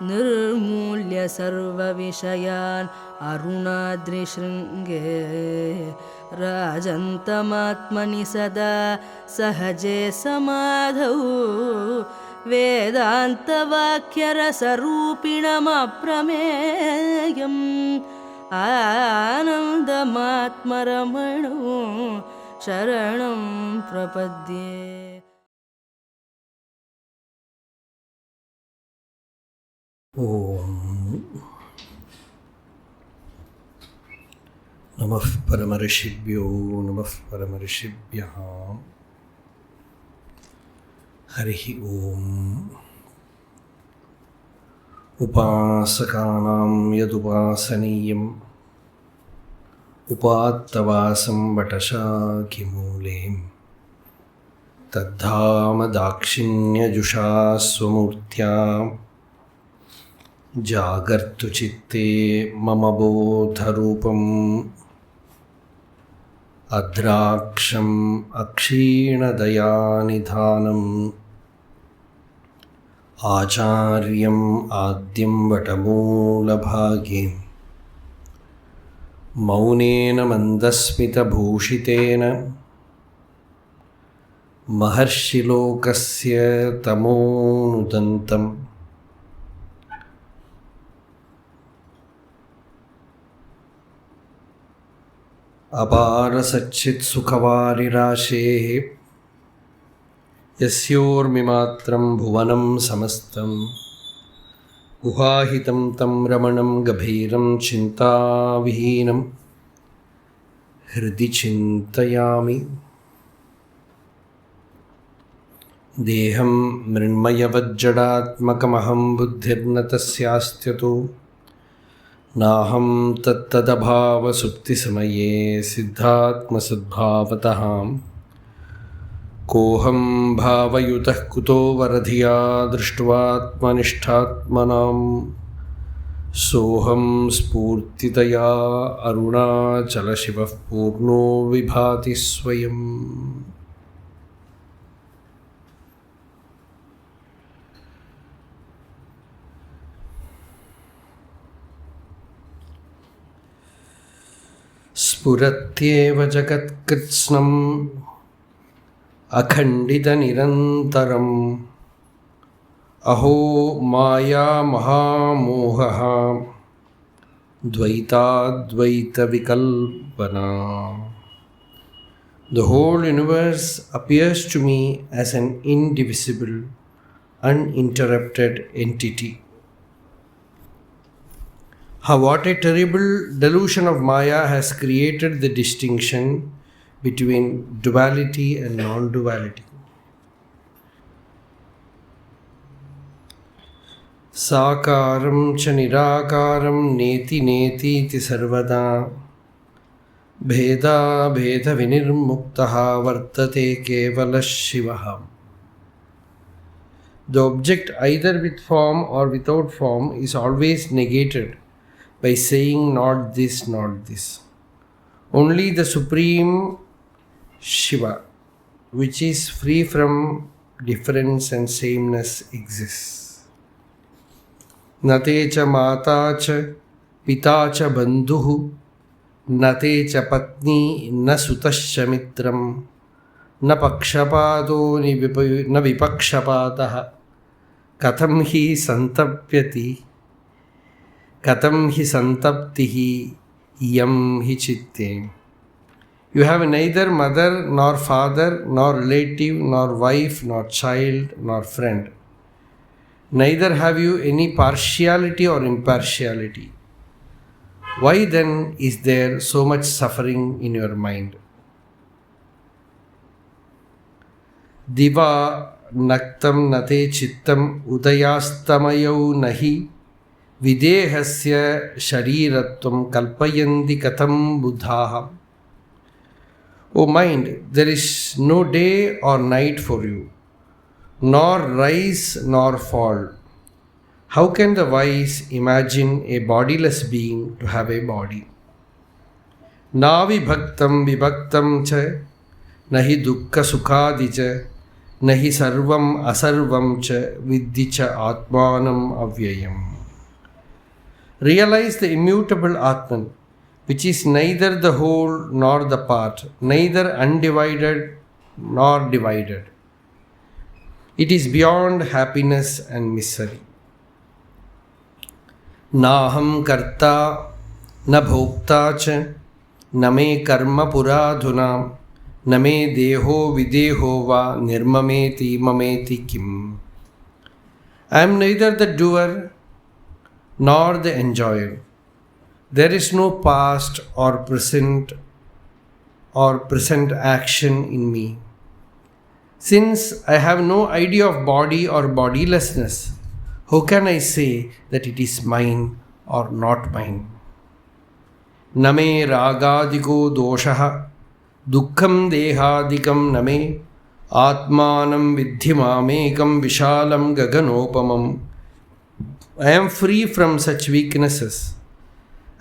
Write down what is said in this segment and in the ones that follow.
निर्मूल्य सर्वविषयान् अरुणाद्रिशृङ्गे राजन्तमात्मनि सदा सहजे समाधौ वेदान्तवाक्यरसरूपिणमप्रमेयम् आनन्दमात्मरमणौ शरणं प्रपद्ये। ॐ नमः परमऋषिभ्यो नमः परमऋषिभ्यः। हरिः ॐ। उपासकानां यदुपासनीयम् उपात्तवासं वटशाखिमूले तद्धाम दाक्षिण्यजुषा स्वमूर्त्या जागर्तु चित्ते मम बोधरूपम् अद्राक्षम् अक्षीणदयानिधानम् आचार्यम् आद्यं वटमूलभागे मौनेन मन्दस्मितभूषितेन महर्षिलोकस्य तमोनुदन्तम् अपारसच्चित्सुखवारिराशेः यस्योर्मिमात्रं भुवनं समस्तं गुहाहितं तं रमणं गभीरं चिन्ताविहीनं हृदि चिन्तयामि। देहं मृण्मयवज्जडात्मकमहं बुद्धिर्न तस्यास्त्यतो नाहं तत्तदभावसुप्तिसमये सिद्धात्मसद्भावतः कोऽहं भावयुतः कुतो वरधिया दृष्ट्वात्मनिष्ठात्मनां सोऽहं स्फूर्तितया अरुणाचलशिवः पूर्णो विभाति स्वयम्। स्फुरत्येव जगत्कृत्स्नम् अखण्डितनिरन्तरम् अहो माया महामोहः द्वैताद्वैतविकल्पना। The whole universe appears to me as an indivisible, uninterrupted entity. What a terrible delusion of Maya has created the distinction between duality and non-duality. Sakaram cha nirakaram neti neti ti sarvada bheda bheda vinirmuktaha vartate kevala shivaha. The object, either with form or without form, is always negated by saying not this, not this. Only the Supreme Shiva, which is free from difference and sameness, exists. Nate cha mata cha pita cha bandhuhu nate cha patni na sutascha mitram na pakshapado na vipakshapataha katham hi santapyati katham hi santaptihi yam hi chitte. You have neither mother nor father nor relative nor wife nor child nor friend. Neither have you any partiality or impartiality. Why then is there so much suffering in your mind? Diva naktam nate chittam udayastamayau nahi videhasya shariratvam kalpayanti katham buddhaha. O mind, there is no day or night for you, nor rise nor fall. How can the wise imagine a bodiless being to have a body? Na vibhaktam vibhaktam cha nahi dukkha sukhadi cha nahi sarvam asarvam cha vidhi cha atmanam avyayam. Realize the immutable Atman, which is neither the whole nor the part, neither undivided nor divided. It is beyond happiness and misery. Nāham karta na bhokta cha na me karma puradhuna na me deho videho va nirmameti mameti kim. I am neither the doer nor the enjoyer. There is no past or present action in me. Since I have no idea of body or bodilessness, how can I say that it is mine or not mine? Name ragadiko doshaha dukkham dehadikam name atmanam vidhimamekam vishalam gaganopamam. I am free from such weaknesses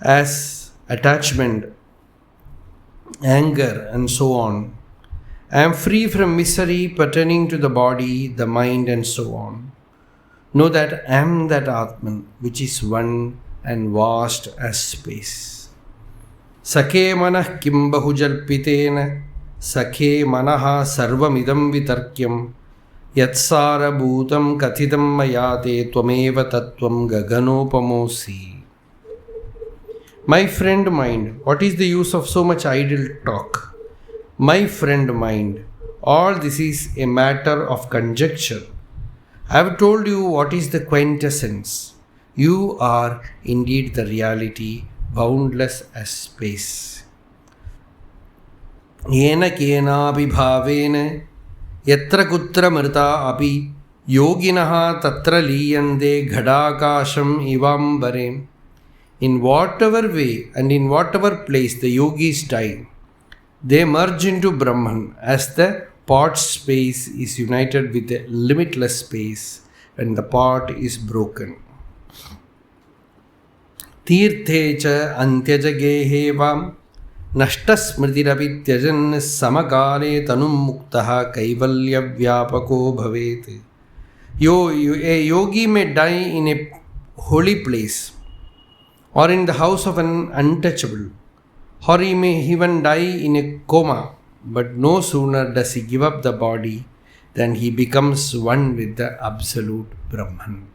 as attachment, anger, and so on. I am free from misery pertaining to the body, the mind, and so on. Know that I am that Atman, which is one and vast as space. Sakhe manah kim bahujalpitena, sakhe manaha sarvamidam vitarkyam, yatsara bhutam kathitam mayate tvameva tattvam gaganopamosi. My friend mind, what is the use of so much idle talk? My friend mind, all this is a matter of conjecture. I have told you what is the quintessence. You are indeed the reality, boundless as space. Yena kena abhi bhavena yatra kutra mrita api yoginaha tatra liyande ghadakasham ivambare. In whatever way and in whatever place the yogis die, they merge into Brahman as the pot space is united with the limitless space when the pot is broken. Tirthe cha antyajagehe vam nashtasmritirapi tyajan samakale tanum muktaha kaivalya vyapako bhavet. A yogi may die in a holy place or in the house of an untouchable, or he may even die in a coma, but no sooner does he give up the body than he becomes one with the absolute Brahman.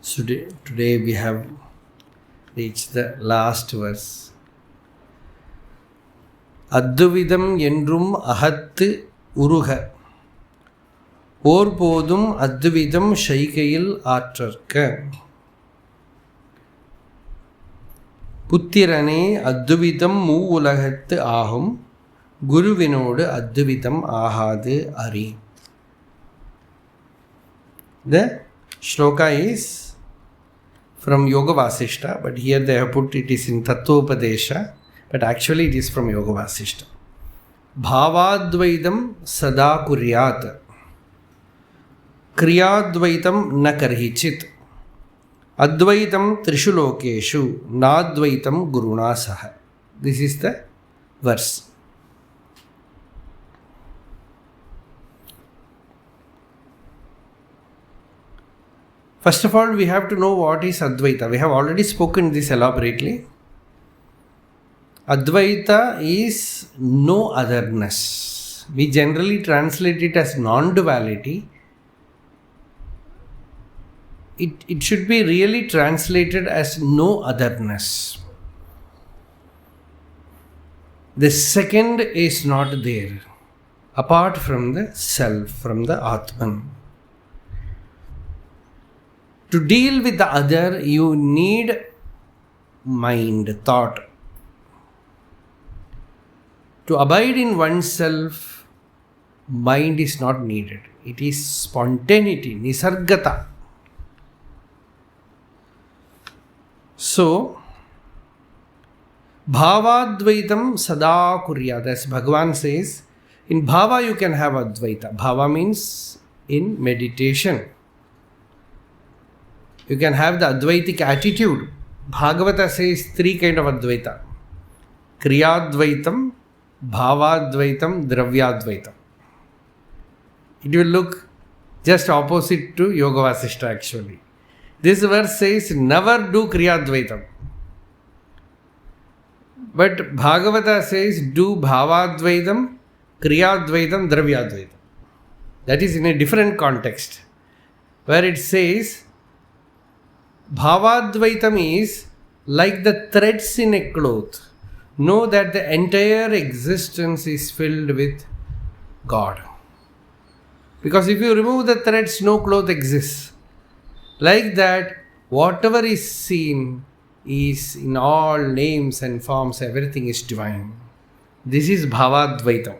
So today we have reached the last verse. Attuvitam eṉṭṛum ahattu uṟuha vōrpōdum attuvitam ceygaiyi āṭṛaṭga puttiraṉē attuvitam mūvulahat āhum guruviணோடு attuvitam āhādu ari. The shloka is from Yoga Vasishtham, but here they have put it is in Tattvopadesha, but actually it is from Yoga Vasishtham. Bhavadvaitam sada kuryat kriyadvaitam na karhichit advaitam trishu lokeshu nadvaitam guruna saha. This is the verse. First of all, we have to know what is Advaita. We have already spoken this elaborately. Advaita is no otherness. We generally translate it as non-duality. It should be really translated as no otherness. The second is not there, apart from the self, from the Atman. To deal with the other, you need mind, thought. To abide in oneself, mind is not needed. It is spontaneity, nisargata. So, bhavadvaitam sada kuryat. As Bhagavan says, in bhava you can have advaita. Bhava means in meditation. You can have the Advaitic attitude. Bhagavata says 3 kinds of Advaita. Kriyadvaitam, Bhavadvaitam, Dravyadvaitam. It will look just opposite to Yoga Vasishtham actually. This verse says never do Kriyadvaitam. But Bhagavata says do Bhavadvaitam, Kriyadvaitam, Dravyadvaitam. That is in a different context. Where it says Bhavadvaitam is like the threads in a cloth. Know that the entire existence is filled with God. Because if you remove the threads, no cloth exists. Like that, whatever is seen is in all names and forms, everything is divine. This is Bhavadvaitam.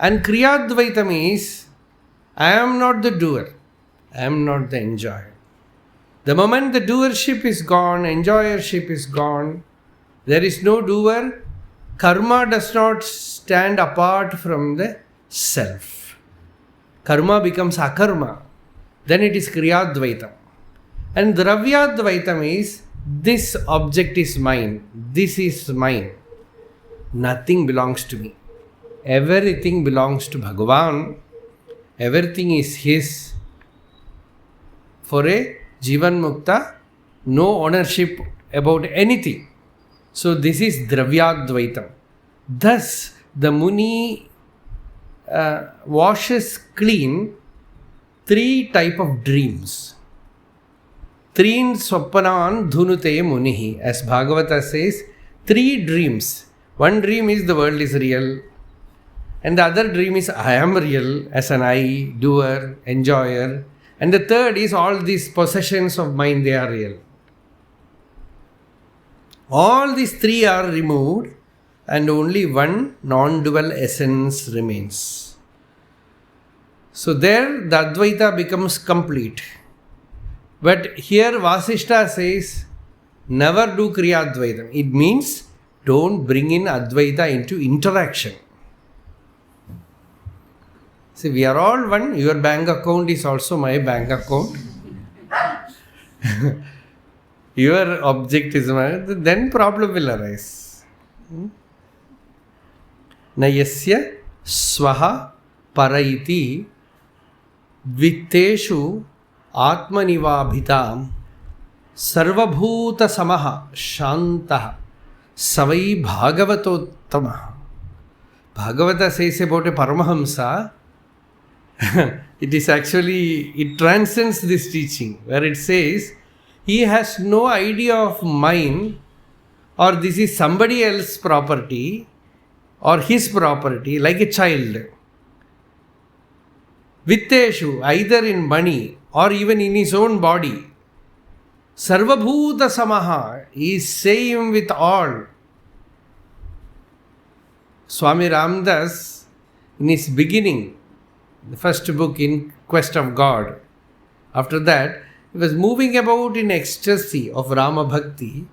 And Kriyadvaitam is, I am not the doer, I am not the enjoyer. The moment the doership is gone, enjoyership is gone, there is no doer, karma does not stand apart from the self. Karma becomes akarma. Then it is Kriyadvaitam. And Dravyadvaitam is, this object is mine, this is mine. Nothing belongs to me. Everything belongs to Bhagavan. Everything is his. For a Jivan Mukta, no ownership about anything. So this is Dravyadvaitam. Thus, the Muni washes clean 3 type of dreams. Trin Swapanan Dhunute Munihi. As Bhagavata says, 3 dreams. One dream is the world is real. And the other dream is I am real as an I, doer, enjoyer. And the third is all these possessions of mine, they are real. All these 3 are removed and only one non-dual essence remains. So there the Advaita becomes complete. But here Vasishtham says, never do Kriyadvaitam. It means don't bring in Advaita into interaction. See, we are all one. Your bank account is also my bank account. Your object is mine. Then problem will arise. Nayasya swaha paraiti vitteshu atmanivabhitam sarvabhuta samaha shantaha savai bhagavatottama. Bhagavata says about a Paramahamsa, it is actually, it transcends this teaching where it says, he has no idea of mine or this is somebody else's property or his property like a child. Vitteshu, either in money or even in his own body. Sarvabhuta samaha, he is same with all. Swami Ramdas, in his beginning, the first book in Quest of God, after that, he was moving about in ecstasy of Rama Bhakti.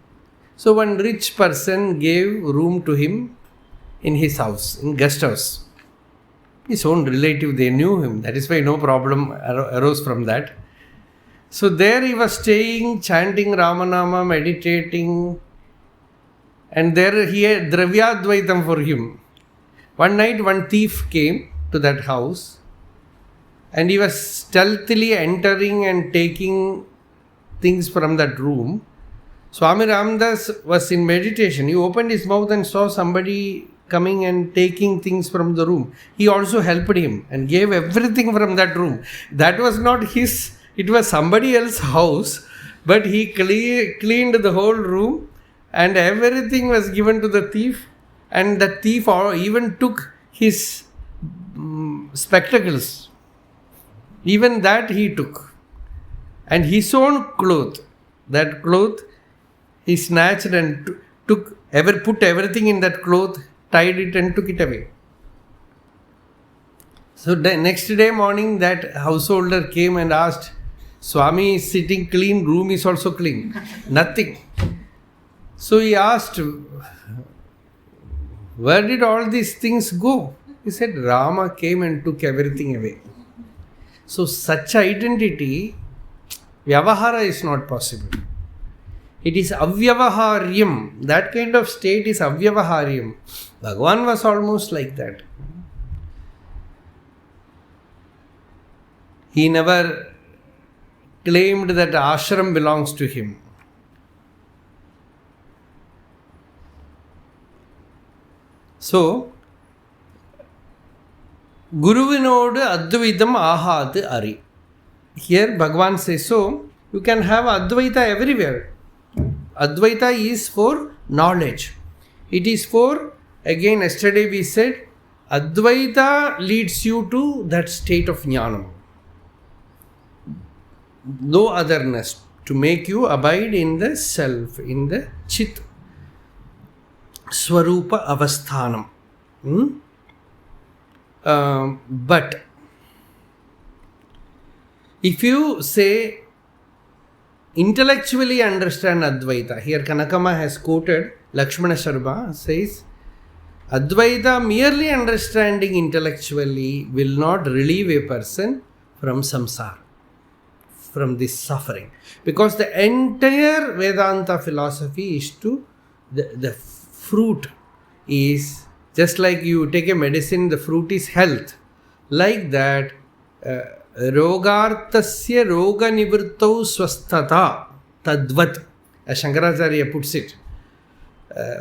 So one rich person gave room to him in his house, in guest house. His own relative, they knew him. That is why no problem arose from that. So there he was staying, chanting Ramanama, meditating. And there he had Dravyadvaitam for him. One night one thief came to that house. And he was stealthily entering and taking things from that room. Swami Ramdas was in meditation. He opened his mouth and saw somebody coming and taking things from the room. He also helped him and gave everything from that room. That was not his, it was somebody else's house. But he cleaned the whole room and everything was given to the thief. And the thief even took his spectacles. Even that he took. And his own cloth, that cloth, he snatched and put everything in that cloth, tied it and took it away. So the next day morning, that householder came and asked, Swami is sitting clean, room is also clean. Nothing. So he asked, where did all these things go? He said, Rama came and took everything away. So such identity, Vyavahara is not possible. It is avyavaharyam. That kind of state is avyavaharyam. Bhagavan was almost like that. He never claimed that ashram belongs to him. So, guruviṉō attuvitam ahattu ari. Here Bhagavan says, so you can have Advaita everywhere. Advaita is for knowledge. It is for, again yesterday we said, Advaita leads you to that state of jnanam. No otherness, to make you abide in the self, in the chit swarupa avasthanam. But if you say intellectually understand Advaita, here Kanakama has quoted Lakshmana Sharma, says Advaita merely understanding intellectually will not relieve a person from samsara, from this suffering, because the entire Vedanta philosophy is to the fruit is just like you take a medicine, the fruit is health. Like that, rogartasya roga nivrittau swasthata tadvat, as Shankaracharya puts it.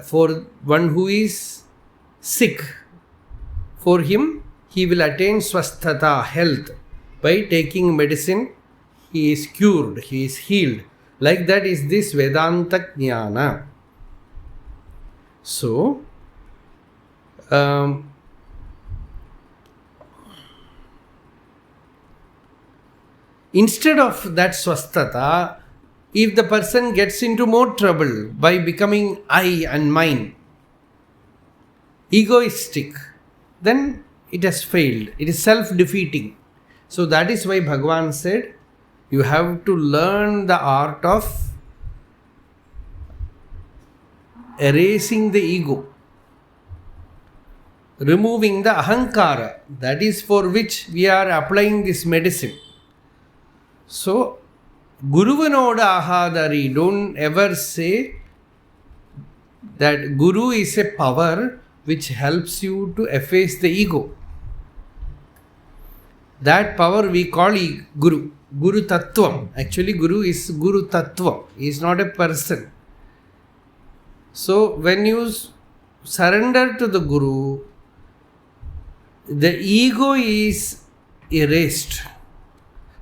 For one who is sick, for him, he will attain swasthata, health. By taking medicine, he is cured, he is healed. Like that is this Vedanta Jnana. So, instead of that swasthata, if the person gets into more trouble by becoming I and mine, egoistic, then it has failed. It is self-defeating. So that is why Bhagavan said, you have to learn the art of erasing the ego, removing the ahankara. That is for which we are applying this medicine. So, guruviṉō ahādari, don't ever say that Guru is a power which helps you to efface the ego. That power we call Guru, Guru Tattvam. Actually, Guru is Guru Tattva. He is not a person. So, when you surrender to the Guru, the ego is erased.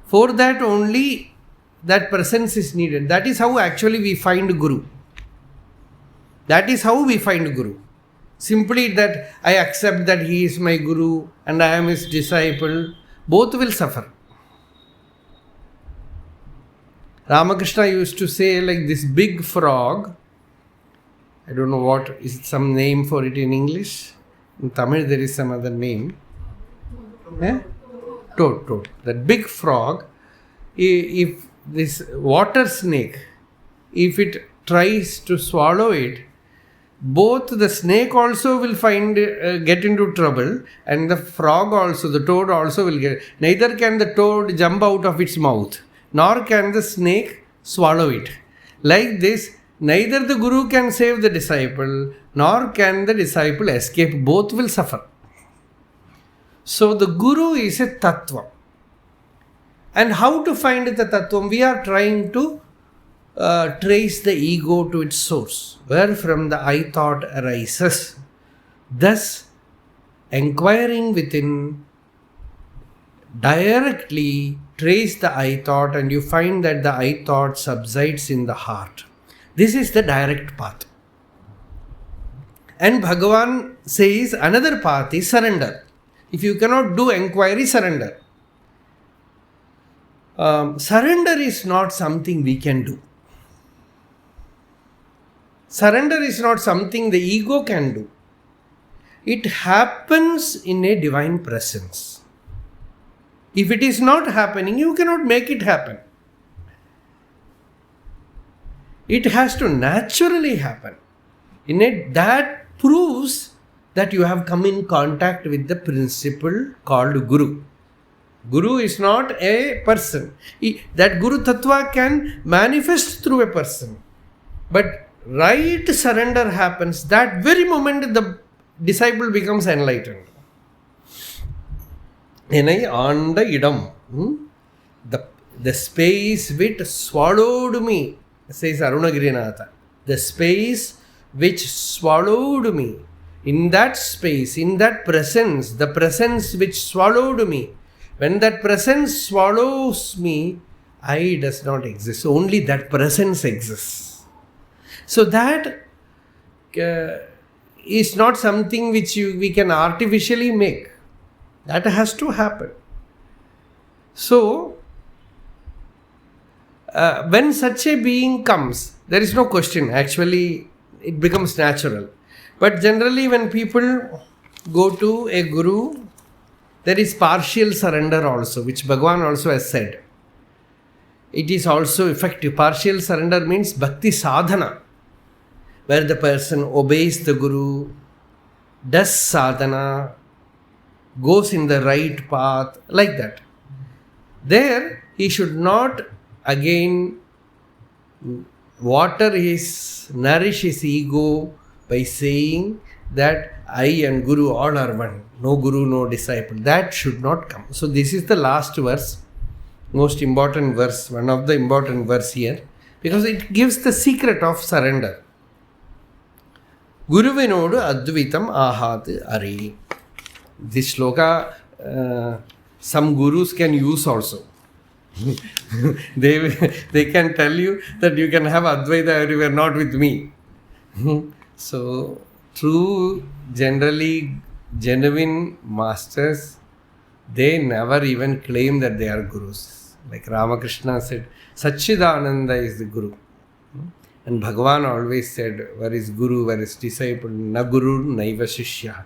For that only that presence is needed. That is how actually we find Guru. That is how we find Guru. Simply that I accept that he is my Guru and I am his disciple, both will suffer. Ramakrishna used to say like this big frog, I don't know what is some name for it in English. In Tamil there is some other name. Toad. That big frog, if this water snake, if it tries to swallow it, both the snake also will get into trouble, and the frog also, the toad also will get. Neither can the toad jump out of its mouth, nor can the snake swallow it. Like this, neither the Guru can save the disciple, nor can the disciple escape. Both will suffer. So the Guru is a Tattva. And how to find the Tattvam? We are trying to trace the ego to its source, where from the I thought arises. Thus, inquiring within, directly trace the I thought, and you find that the I thought subsides in the heart. This is the direct path. And Bhagavan says another path is surrender. If you cannot do inquiry, surrender. Surrender is not something we can do. Surrender is not something the ego can do. It happens in a divine presence. If it is not happening, you cannot make it happen. It has to naturally happen. That proves that you have come in contact with the principle called Guru. Guru is not a person. That Guru Tattva can manifest through a person. But right surrender happens, that very moment the disciple becomes enlightened. Enai ānda idam. The space which swallowed me, says Arunagirinatha. The space which swallowed me. In that space, in that presence, the presence which swallowed me. When that presence swallows me, I does not exist. Only that presence exists. So that is not something which we can artificially make. That has to happen. So, when such a being comes, there is no question. Actually, it becomes natural. But generally, when people go to a guru, there is partial surrender also, which Bhagavan also has said. It is also effective. Partial surrender means bhakti sadhana, where the person obeys the guru, does sadhana, goes in the right path, like that. There, he should not again nourish his ego by saying that I and Guru all are one. No Guru, no disciple. That should not come. So this is the last verse, most important verse, one of the important verse here, because it gives the secret of surrender. Guruviṉō attuvita ahattu ari. This shloka, some gurus can use also. they can tell you that you can have Advaita everywhere, not with me. So, genuine masters, they never even claim that they are gurus. Like Ramakrishna said, Satchidananda is the guru. And Bhagavan always said, where is guru, where is disciple? Na guru, naiva shishya.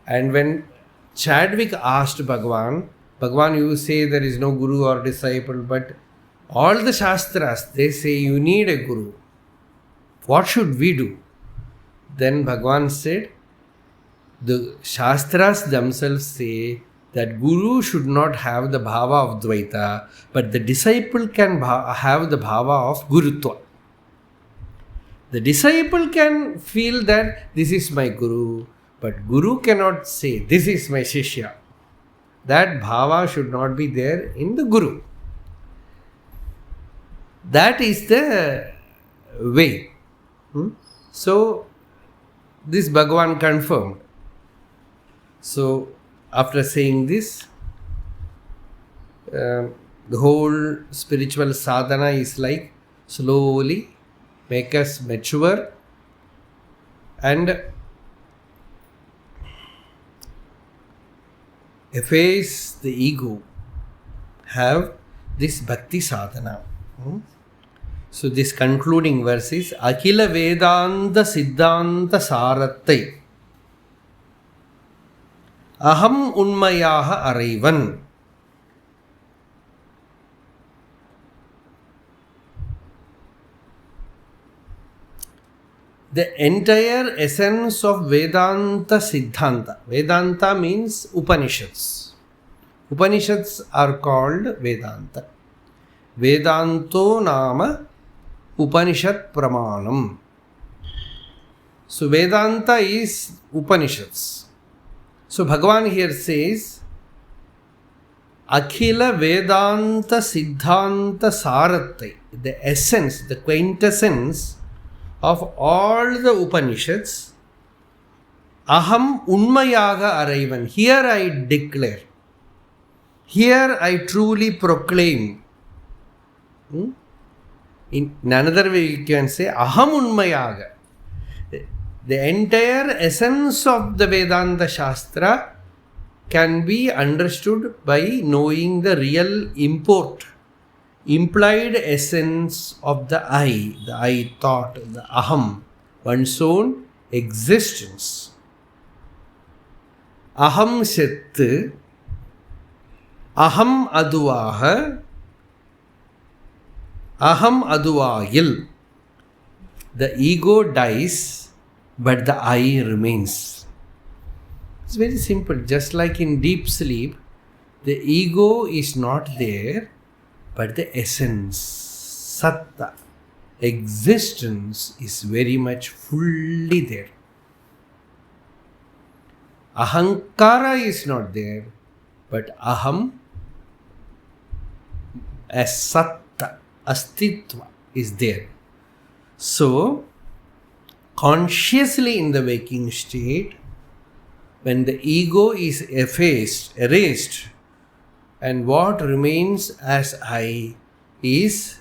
And when Chadwick asked Bhagavan, you say there is no guru or disciple, but all the shastras, they say you need a guru. What should we do? Then Bhagavan said, the shastras themselves say that guru should not have the bhava of dvaita, but the disciple can have the bhava of gurutva. The disciple can feel that this is my guru, but guru cannot say this is my shishya. That bhava should not be there in the guru. That is the way. So, this Bhagavan confirmed. So, after saying this, the whole spiritual sadhana is like slowly make us mature and efface the ego, have this bhakti sadhana. So this concluding verse is Akhila Vedanta Siddhanta Sarattai Aham Unmayaha Araivan. The entire essence of Vedanta Siddhanta. Vedanta means Upanishads. Upanishads are called Vedanta. Vedanto nama Upanishad Pramanam. So Vedanta is Upanishads. So Bhagavan here says Akhila Vedanta Siddhanta Sarattai. The essence, the quintessence of all the Upanishads, Aham Unmayaga Araivan. Here I declare. Here I truly proclaim. In another way you can say Aham Unmayaga. The entire essence of the Vedanta Shastra can be understood by knowing the real import, implied essence of the I thought, the Aham, one's own existence. Aham Shat, Aham Aduvaha, Aham Aduvayil. The ego dies, but the I remains. It's very simple. Just like in deep sleep, The ego is not there, but the essence, satta, existence is very much fully there. Ahankara is not there, but aham as satta, astitva is there. So, consciously in the waking state, when the ego is erased, and what remains as I is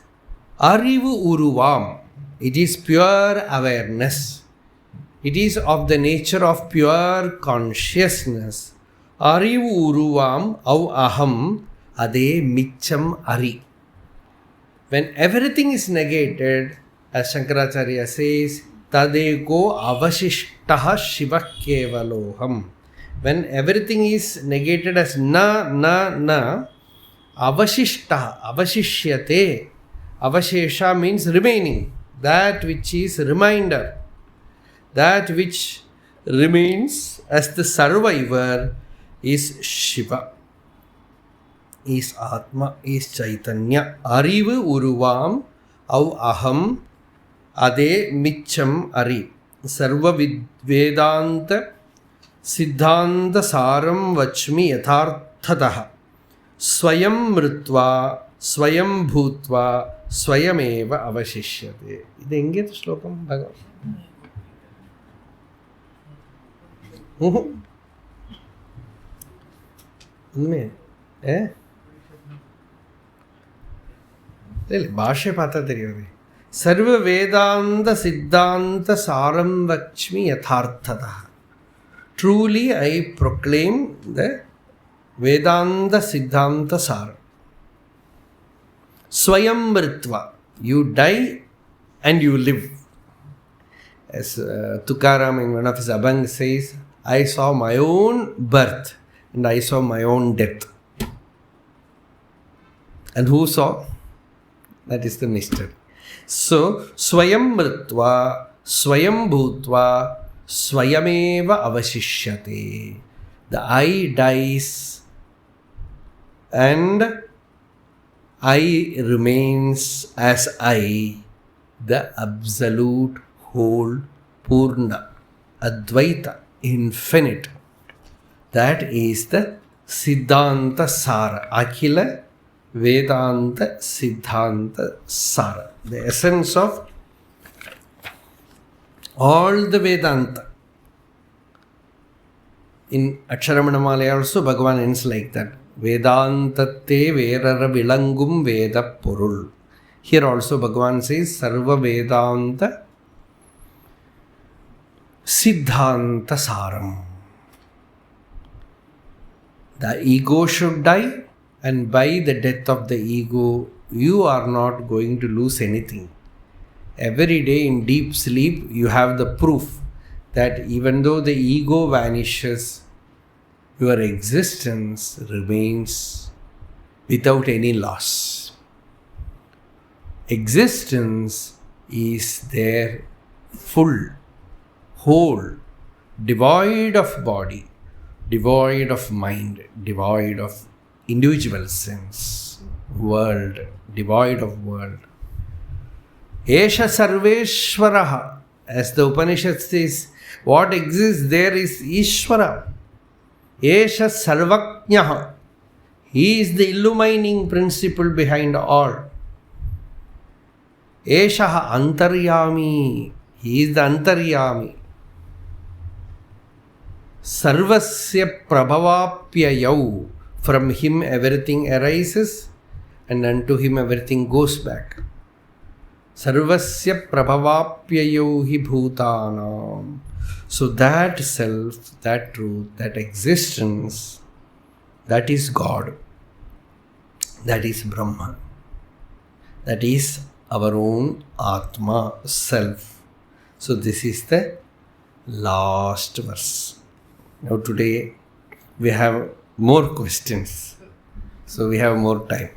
arivu uruvam. It is pure awareness. It is of the nature of pure consciousness. Arivu uruvam au aham ade micham ari. When everything is negated, as Shankaracharya says, tadeko avashishtaha shiva kevaloham. When everything is negated as na, avashishtaha, avashishyate. Avashesha means remaining. That which is reminder. That which remains as the survivor is Shiva, is Atma, is Chaitanya. Arivu uruvam au aham ade micham ari. Sarva Vedanta Siddhanta saram vachmi yatharthataha. Swayam mritva, swayam bhutva, swayameva avashishyate. Idu engithu slokam Bhagavan? ಭಾಷೆ ಪಾತ್ರ ತೆರೆಯೋದೆ. ಸರ್ವ ವೇದಾಂತ ಸಿದ್ಧಾಂತ ಸಾರಂ ವಕ್ಷ್ಮಿ ಯಥಾರ್ಥತಃ. Truly I proclaim the Vedanta Siddhanta Sara. Swayam Mritva. You die and you live. As Tukaram in one of his Abhang says, I saw my own birth and I saw my own death. And who saw? That is the mystery. So, Swayam Mritva, Swayam Bhutva, Swayameva avashishyate. The I dies and I remains as I, the absolute whole, Purna, Advaita, infinite. That is the Siddhanta Sara, Akhila Vedanta Siddhanta Sara. The essence of all the Vedanta. In Aksharamana also Bhagavan ends like that. Vedantatte verara vilangum veda porul. Here also Bhagavan says Sarva Vedanta Siddhanta Saram. The ego should die, and by the death of the ego, you are not going to lose anything. Every day in deep sleep, you have the proof that even though the ego vanishes, your existence remains without any loss. Existence is there full, whole, devoid of body, devoid of mind, devoid of individual sense, world, devoid of world. Esha Sarveshwaraha, as the Upanishad says, what exists there is Ishvara. Esha Sarvajnaha, he is the illumining principle behind all. Esha Antaryami, he is the Antaryami. Sarvasya Prabhavapyayau, from him everything arises and unto him everything goes back. Sarvasya Prabhavapyayau hi bhutanam. So that self, that truth, that existence, that is God. That is Brahma. That is our own Atma, self. So this is the last verse. Now today we have more questions. So we have more time.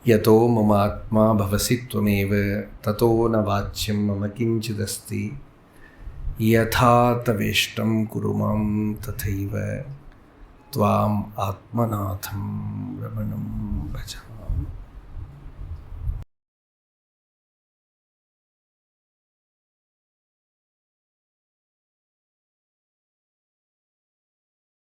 Yato mamatma bhavasi tvameva tato na vachyam mama kinchidasti yatha taveshtam kurumam tathaiva त्वाम् आत्मनाथं रमणं भज।